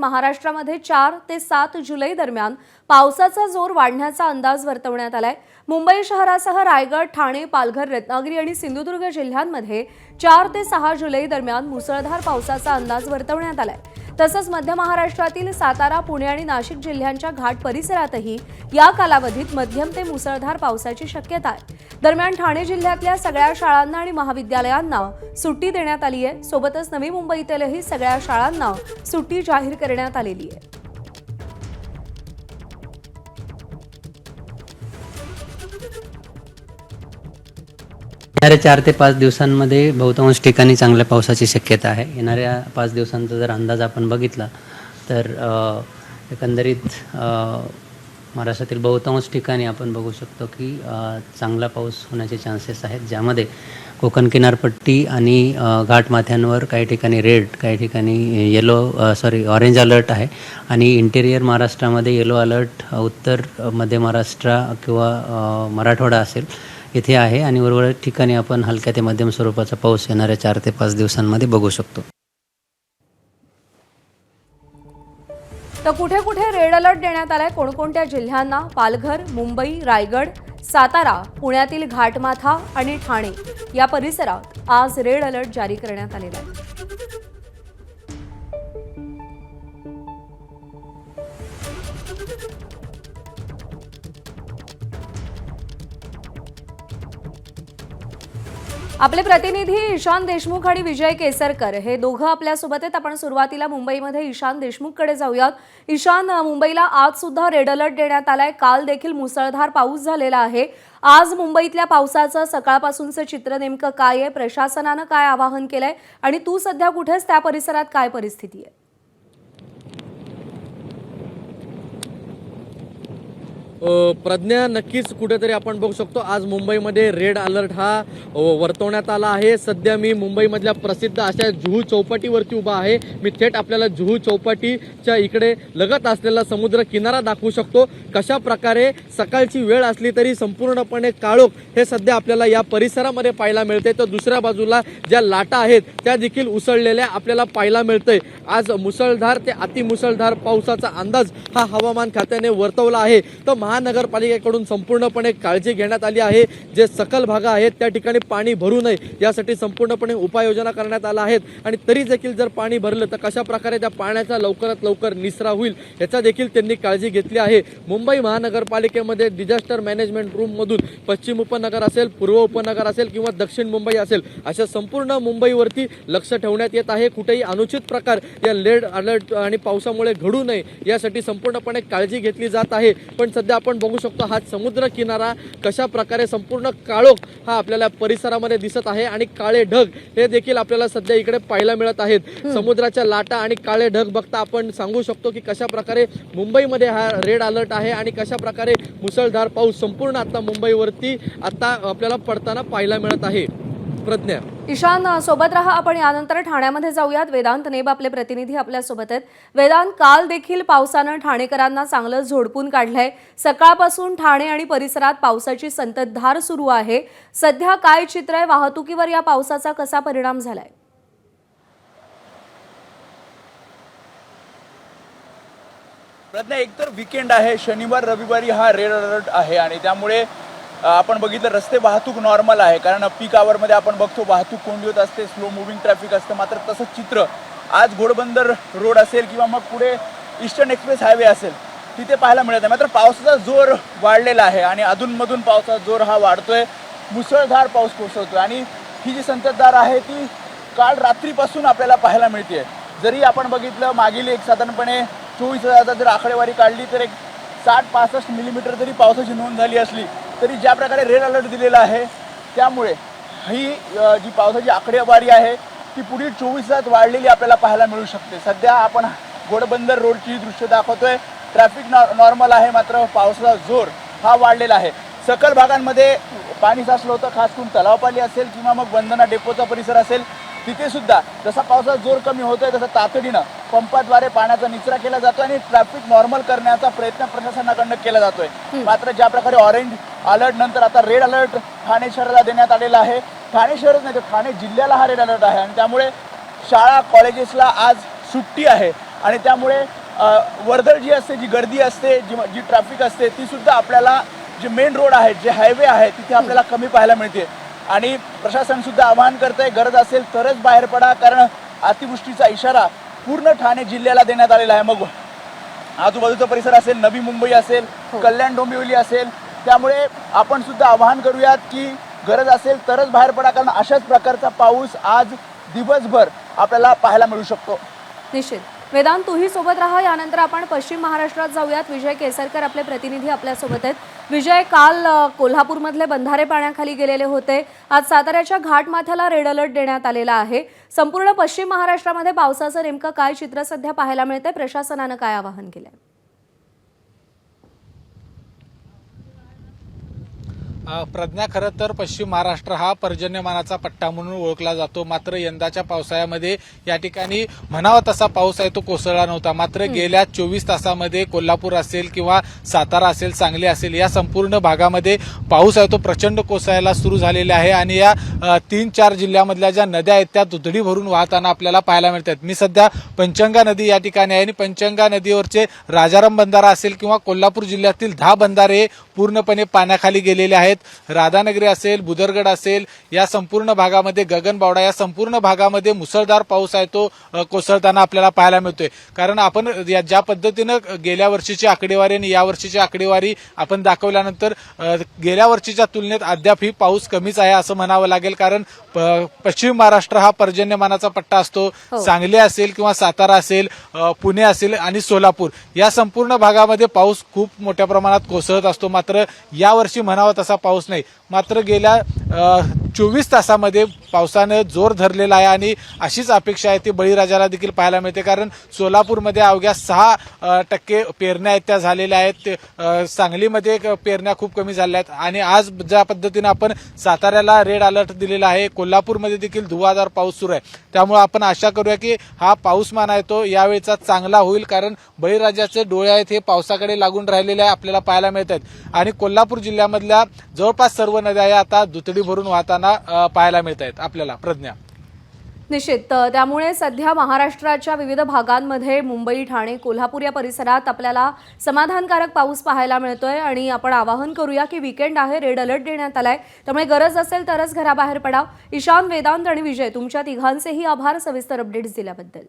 महाराष्ट्रामध्ये 4 ते 7 जुलै दरम्यान पावसाचा जोर वाढण्याचा अंदाज वर्तवण्यात आलाय। मुंबई शहरासह रायगड, ठाणे, पालघर, रत्नागिरी आणि सिंधुदुर्ग जिल्ह्यांमध्ये 4 ते 6 जुलै दरम्यान मुसळधार पावसाचा अंदाज वर्तवण्यात आलाय। तसंच मध्य महाराष्ट्रातील सातारा, पुणे आणि नाशिक जिल्ह्यांच्या घाट परिसरातही या कालावधीत मध्यम ते मुसळधार पावसाची शक्यता आहे। दरम्यान ठाणे जिल्ह्यातल्या सगळ्या शाळांना आणि महाविद्यालयांना सुट्टी देण्यात आली आहे। सोबतच नवी मुंबईतीलही सगळ्या शाळांना सुट्टी जाहीर करण्यात आलेली आहे। येणाऱ्या 4 ते 5 दिवसांमध्ये बहुतांश ठिकाणी चांगल्या पावसाची शक्यता आहे। येणाऱ्या 5 दिवसांचा जर अंदाज आपण बघितला तर एकंदरीत महाराष्ट्रातील बहुतांश ठिकाणी आपण बघू शकतो की चांगला पाऊस होण्याचे चान्सेस आहेत, ज्यामध्ये कोकण किनारपट्टी आणि घाटमाथ्यांवर काही ठिकाणी रेड, काही ठिकाणी ऑरेंज अलर्ट आहे आणि इंटेरियर महाराष्ट्रामध्ये येलो अलर्ट उत्तर मध्य महाराष्ट्र किंवा मराठवाडा असेल इथे आहे आणि उर्वरित ठिकाणी आपण हलक्या ते मध्यम स्वरूपाचा पाऊस येणाऱ्या 4 ते 5 दिवसांमध्ये बघू शकतो। तर कुठे कुठे रेड अलर्ट देण्यात आलाय, कोणकोणत्या जिल्ह्यांना? पालघर, मुंबई, रायगड, सातारा, पुण्यातील घाटमाथा आणि ठाणे या परिसरात आज रेड अलर्ट जारी करण्यात आलेला आहे। आपले प्रतिनिधी ईशान देशमुख आणि विजय केसरकर हे दोघं आपल्या सोबत आहेत। आपण सुरुवातीला मुंबईमध्ये ईशान देशमुखकडे जाऊयात। ईशान, मुंबईला आज सुद्धा रेड अलर्ट देण्यात आलाय। काल देखील मुसळधार पाऊस झालेला आहे। आज मुंबईतल्या पावसाचं सकाळपासूनचं चित्र नेमकं काय आहे? प्रशासनानं काय आवाहन केलंय आणि तू सध्या कुठेस, त्या परिसरात काय परिस्थिती आहे? प्रज्ञा, नक्कीच कुठेतरी आपण बघू शकतो आज मुंबईमध्ये रेड अलर्ट हा वर्तवण्यात आला आहे। सध्या मी मुंबईमधल्या प्रसिद्ध अशा जुहू चौपाटीवरती उभा आहे। मी थेट आपल्याला जुहू चौपाटीच्या इकडे लगत असलेला समुद्र किनारा दाखवू शकतो। कशा प्रकारे सकाळची वेळ असली तरी संपूर्णपणे काळोख हे सध्या आपल्याला या परिसरामध्ये पाहायला मिळते। तर दुसऱ्या बाजूला ज्या लाटा आहेत त्या देखील उसळलेल्या आपल्याला पाहायला मिळतंय। आज मुसळधार ते अतिमुसळधार पावसाचा अंदाज हा हवामान खात्याने वर्तवला आहे। तर महानगरपालिकेकडून संपूर्णपणे काळजी घेण्यात आली आहे। जे सखल भाग आहेत त्या ठिकाणी पाणी भरू नये यासाठी संपूर्णपणे उपाययोजना करण्यात आल्या आहेत आणि तरी देखील जर पाणी भरलं तर कशा प्रकारे त्या पाण्याचा लवकरात लवकर निचरा होईल याचा देखील त्यांनी काळजी घेतली आहे। मुंबई महानगरपालिकेमध्ये डिझास्टर मॅनेजमेंट रूममधून पश्चिम उपनगर असेल, पूर्व उपनगर असेल किंवा दक्षिण मुंबई असेल अशा संपूर्ण मुंबईवरती लक्ष ठेवण्यात येत आहे। कुठेही अनुचित प्रकार या रेड अलर्ट आणि पावसामुळे घडू नये यासाठी संपूर्णपणे काळजी घेतली जात आहे। पण सध्या आपण बघू शकतो हा समुद्र किनारा कशा प्रकारे संपूर्ण काळोख हा आपल्याला परिसरामध्ये दिसत आहे आणि काळे ढग हे देखील आपल्याला सध्या इकडे पाहायला मिळत आहेत। समुद्राच्या लाटा आणि काळे ढग बघता आपण सांगू शकतो की कशा प्रकारे मुंबईमध्ये हा रेड अलर्ट आहे आणि कशा प्रकारे मुसळधार पाऊस संपूर्ण आता मुंबईवरती आता आपल्याला पडताना पाहायला मिळत आहे। प्रज्ञा, ईशान सोबत रहा। आपण यानंतर ठाण्यामध्ये जाऊयात। वेदांत नेब आपले प्रतिनिधी आपल्या सोबत आहेत। वेदांत, काल देखील पावसानं ठाणेकरांना चांगलं झोडपून काढलंय। सकाळपासून ठाणे आणि परिसरात पावसाची संततधार सुरू आहे। सध्या काय चित्र आहे? वाहतुकीवर या पावसाचा कसा परिणाम झालाय? प्रज्ञा, एकतर वीकेंड आहे, शनिवार रविवारी हा रेड अलर्ट आहे आणि त्यामुळे आपण बघितलं रस्ते वाहतूक नॉर्मल आहे। कारण पीक आवरमध्ये आपण बघतो वाहतूक कोंडी होत असते, स्लो मुव्हिंग ट्रॅफिक असतं। मात्र तसंच चित्र आज घोडबंदर रोड असेल किंवा मग पुढे ईस्टर्न एक्सप्रेस हायवे असेल तिथे पाहायला मिळत आहे। मात्र पावसाचा जोर वाढलेला आहे आणि अधूनमधून पावसाचा जोर हा वाढतोय, मुसळधार पाऊस कोसळतोय आणि ही जी संततधार आहे ती काल रात्रीपासून आपल्याला पाहायला मिळते। जरी आपण बघितलं मागील एक साधारणपणे 24,000 जर आकडेवारी काढली तर एक 60-65 मिलीमीटर जरी पावसाची नोंद झाली असली तरी ज्या प्रकारे रेड अलर्ट दिलेला आहे त्यामुळे ही जी पावसाची आकडेवारी आहे ती पुढील 24 तासात वाढलेली आपल्याला पाहायला मिळू शकते। सध्या आपण घोडबंदर रोडची दृश्य दाखवतोय। ट्रॅफिक नॉर्मल आहे, मात्र पावसाचा जोर हा वाढलेला आहे। सकल भागांमध्ये पाणी साचलं होतं, खास करून तलावपाली असेल किंवा मग वंदना डेपोचा परिसर असेल तिथे सुद्धा जसा पावसाचा जोर कमी होतोय तसं तातडीनं पंपाद्वारे पाण्याचा निचरा केला जातोय आणि ट्रॅफिक नॉर्मल करण्याचा प्रयत्न प्रशासनाकडून केला जातोय। मात्र ज्या प्रकारे ऑरेंज अलर्ट नंतर आता रेड अलर्ट ठाणे शहराला देण्यात आलेला आहे। ठाणे शहरच नाही तर ठाणे जिल्ह्याला हा रेड अलर्ट आहे आणि त्यामुळे शाळा कॉलेजेसला आज सुट्टी आहे आणि त्यामुळे वर्दळ जी असते, जी गर्दी असते, जी ट्रॅफिक असते, ती सुद्धा आपल्याला जे मेन रोड आहे, जे हायवे आहे, तिथे आपल्याला कमी पाहायला मिळते. आणि प्रशासन सुद्धा आवाहन करतंय, गरज असेल तरच बाहेर पडा, कारण अतिवृष्टीचा इशारा पूर्ण ठाणे जिल्ह्याला देण्यात आलेला आहे. मग आजूबाजूचा परिसर असेल, नवी मुंबई असेल, कल्याण डोंबिवली असेल, त्यामुळे आपण सुद्धा आवाहन करूयात की गरज असेल तरच बाहेर पडा, कारण अशाच प्रकारचा पाऊस आज दिवसभर आपल्याला पाहायला मिळू शकतो. निश्चित. वेदांत, तूही सोबत राहा. यानंतर आपण पश्चिम महाराष्ट्रात जाऊयात. विजय केसरकर आपले प्रतिनिधी आपल्यासोबत आहेत. विजय, काल कोल्हापूरमधले बंधारे पाण्याखाली गेलेले होते. आज साताऱ्याच्या घाटमाथ्याला रेड अलर्ट देण्यात आलेला आहे. संपूर्ण पश्चिम महाराष्ट्रामध्ये पावसाचं नेमकं काय चित्र सध्या पाहायला मिळतंय? प्रशासनानं काय आवाहन केलंय? प्रज्ञा, खरं तर पश्चिम महाराष्ट्र हा पर्जन्यमानाचा पट्टा म्हणून ओळखला जातो. मात्र यंदाच्या पावसाळ्यामध्ये या ठिकाणी म्हणावा तसा पाऊस आहे तो कोसळला नव्हता. मात्र गेल्या 24 तासामध्ये कोल्हापूर असेल किंवा सातारा असेल, सांगली असेल, या संपूर्ण भागामध्ये पाऊस आहे तो प्रचंड कोसळायला सुरू झालेला आहे. आणि या 3-4 जिल्ह्यामधल्या ज्या नद्या आहेत त्या दुथडी भरून वाहताना आपल्याला पाहायला मिळतात. मी सध्या पंचगंगा नदी या ठिकाणी आहे आणि पंचगंगा नदीवरचे राजाराम बंधारा असेल किंवा कोल्हापूर जिल्ह्यातील 10 बंधारे पूर्णपणे पाण्याखाली गेलेले आहेत. राधानगरी असेल, बुदरगड असेल, या संपूर्ण भागामध्ये, गगनबावडा, या संपूर्ण भागामध्ये मुसळधार पाऊस आहे तो कोसळताना आपल्याला पाहायला मिळतोय. कारण आपण ज्या पद्धतीनं गेल्या वर्षीची आकडेवारी आणि या वर्षीची आकडेवारी आपण दाखवल्यानंतर गेल्या वर्षीच्या तुलनेत अद्यापही पाऊस कमीच आहे असं म्हणावं लागेल. कारण पश्चिम महाराष्ट्र हा पर्जन्यमानाचा पट्टा असतो. सांगली असेल किंवा सातारा असेल, पुणे असेल आणि सोलापूर, या संपूर्ण भागामध्ये पाऊस खूप मोठ्या प्रमाणात कोसळत असतो. मात्र यावर्षी म्हणावा तसा पाऊस नाही. मात्र गेल्या 24 तासामध्ये पावसानं जोर धरलेला आहे आणि अशीच अपेक्षा आहे ती बळीराजाला देखील पाहायला मिळते. कारण सोलापूरमध्ये अवघ्या 6% पेरण्या आहेत त्या झालेल्या आहेत. सांगलीमध्ये पेरण्या खूप कमी झाल्या आहेत. आणि आज ज्या पद्धतीनं आपण साताऱ्याला रेड अलर्ट दिलेला आहे, कोल्हापूरमध्ये देखील धुवाधार पाऊस सुरू आहे. त्यामुळे आपण आशा करूया की हा पाऊसमान आहे तो यावेळेचा चांगला होईल. कारण बळीराजाचे डोळे आहेत हे पावसाकडे लागून राहिलेले आहे आपल्याला पाहायला मिळत आहेत. आणि कोल्हापूर जिल्ह्यामधल्या जवळपास सर्व नद्या या आता दुथडी भरून वाहताना पाहायला मिळत आहेत आपल्याला. प्रज्ञा, निश्चित. त्यामुळे सध्या महाराष्ट्राच्या विविध भागांमध्ये, मुंबई, ठाणे, कोल्हापूर या परिसरात आपल्याला समाधानकारक पाऊस पाहायला मिळतोय. आणि आपण आवाहन करूया की वीकेंड आहे, रेड अलर्ट देण्यात आलाय, त्यामुळे गरज असेल तरच घराबाहेर पडा. ईशान, वेदांत आणि विजय, तुमच्या तिघांचेही आभार सविस्तर अपडेट्स दिल्याबद्दल.